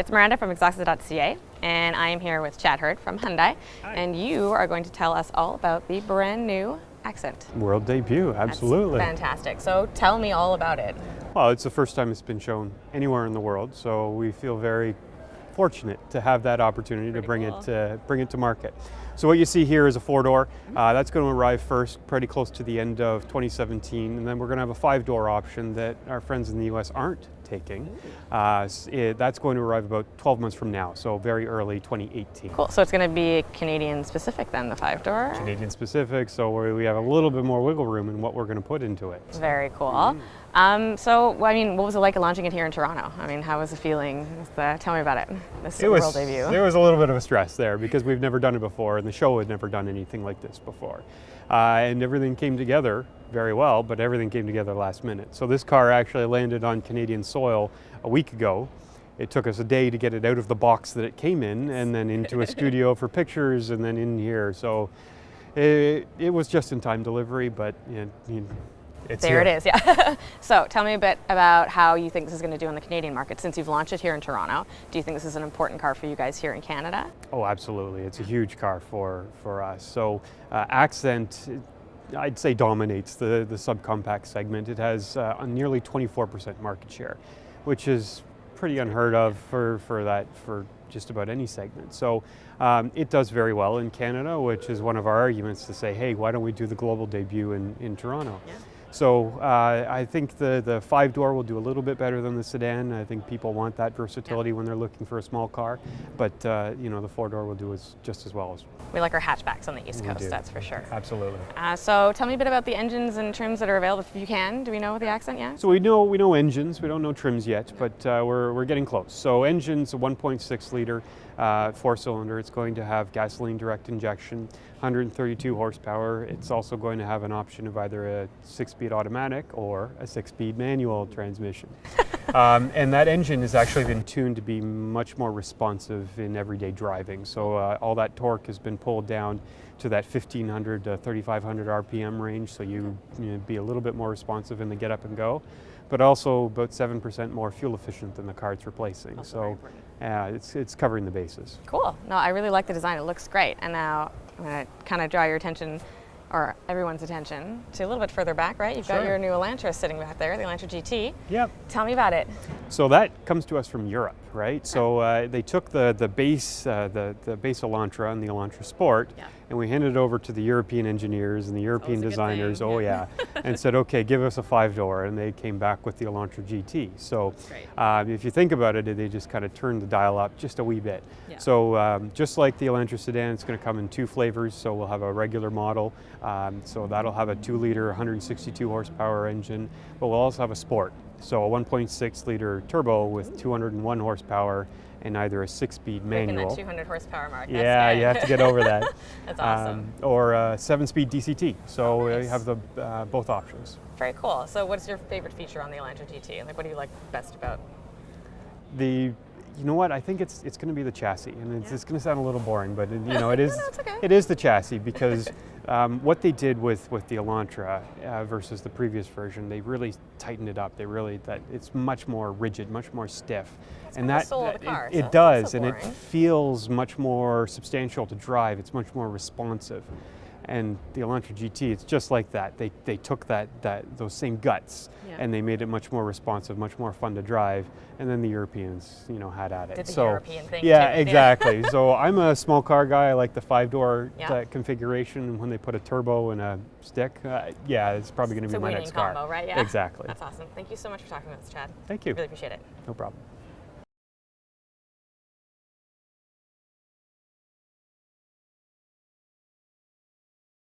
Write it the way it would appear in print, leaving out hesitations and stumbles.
It's Miranda from exhausted.ca, and I am here with Chad Hurd from Hyundai. Hi. And you are going to tell us all about the brand new Accent. World debut, absolutely. That's fantastic. So tell me all about it. Well, it's the first time it's been shown anywhere in the world, so we feel very fortunate to have that opportunity to bring it to market. So what you see here is a 4-door. That's going to arrive first, pretty close to the end of 2017, and then we're going to have a 5-door option that our friends in the US aren't taking. That's going to arrive about 12 months from now, so very early 2018. Cool. So it's going to be Canadian specific then, the 5-door? Canadian specific, so we have a little bit more wiggle room in what we're going to put into it. Very cool. So, I mean, what was it like launching it here in Toronto? I mean, how was the feeling? Tell me about it. This world debut. There was a little bit of a stress there because we've never done it before, and the show had never done anything like this before. And everything came together very well, but everything came together last minute. So this car actually landed on Canadian soil a week ago. It took us a day to get it out of the box that it came in, and then into a studio for pictures, and then in here. So it was just in time delivery, but it's there. Here. It is, yeah. So tell me a bit about how you think this is going to do in the Canadian market. Since you've launched it here in Toronto, do you think this is an important car for you guys here in Canada? Oh, absolutely. It's a huge car for us. So Accent, I'd say, dominates the subcompact segment. It has a nearly 24% market share, which is pretty unheard of for just about any segment. So it does very well in Canada, which is one of our arguments to say, hey, why don't we do the global debut in Toronto? Yeah. So I think the 5-door will do a little bit better than the sedan. I think people want that versatility when they're looking for a small car, but the 4-door will do just as well. We like our hatchbacks on the East Coast, that's for sure. Absolutely. So tell me a bit about the engines and trims that are available, if you can. Do we know the Accent yet? So we know engines. We don't know trims yet, but we're getting close. So engines, a 1.6 liter 4-cylinder. It's going to have gasoline direct injection, 132 horsepower. It's also going to have an option of either a 6-speed automatic or a 6-speed manual transmission. And that engine has actually been tuned to be much more responsive in everyday driving. So all that torque has been pulled down to that 1,500 to 3,500 RPM range, so you be a little bit more responsive in the get up and go, but also about 7% more fuel efficient than the car it's replacing. That's so it's covering the bases. Cool. No, I really like the design. It looks great. And now I'm going to kind of draw your attention, or everyone's attention, to a little bit further back, right? You've got your new Elantra sitting back there, the Elantra GT. Yep. Tell me about it. So that comes to us from Europe, right? So they took the base Elantra and the Elantra Sport, and we handed it over to the European engineers and the European designers. And said, okay, give us a 5-door, and they came back with the Elantra GT. So if you think about it, they just kind of turned the dial up just a wee bit. Yeah. So just like the Elantra sedan, it's going to come in 2 flavors. So we'll have a regular model, so that'll have a 2-liter, 162 horsepower engine, but we'll also have a Sport. So a 1.6 liter turbo with 201 horsepower and either a 6-speed manual. That 200 horsepower mark. Yeah, you have to get over that. That's awesome. Or a 7-speed DCT. So you have both options. Very cool. So what's your favorite feature on the Elantra GT? Like, what do you like best about? You know what? I think it's going to be the chassis, and it's going to sound a little boring, but it is. Okay. It is the chassis because what they did with the Elantra versus the previous version, they really tightened it up. It's much more rigid, much more stiff, and that soul of the car, it does, and it feels much more substantial to drive. It's much more responsive. And the Elantra GT, it's just like that. They took those same guts and they made it much more responsive, much more fun to drive. And then the Europeans, had at it. Did the European thing yeah, too. Exactly. So I'm a small car guy. I like the 5-door configuration. And when they put a turbo and a stick, it's probably going to be my next car. Combo, right? Yeah. Exactly. That's awesome. Thank you so much for talking with us, Chad. Thank you. Really appreciate it. No problem.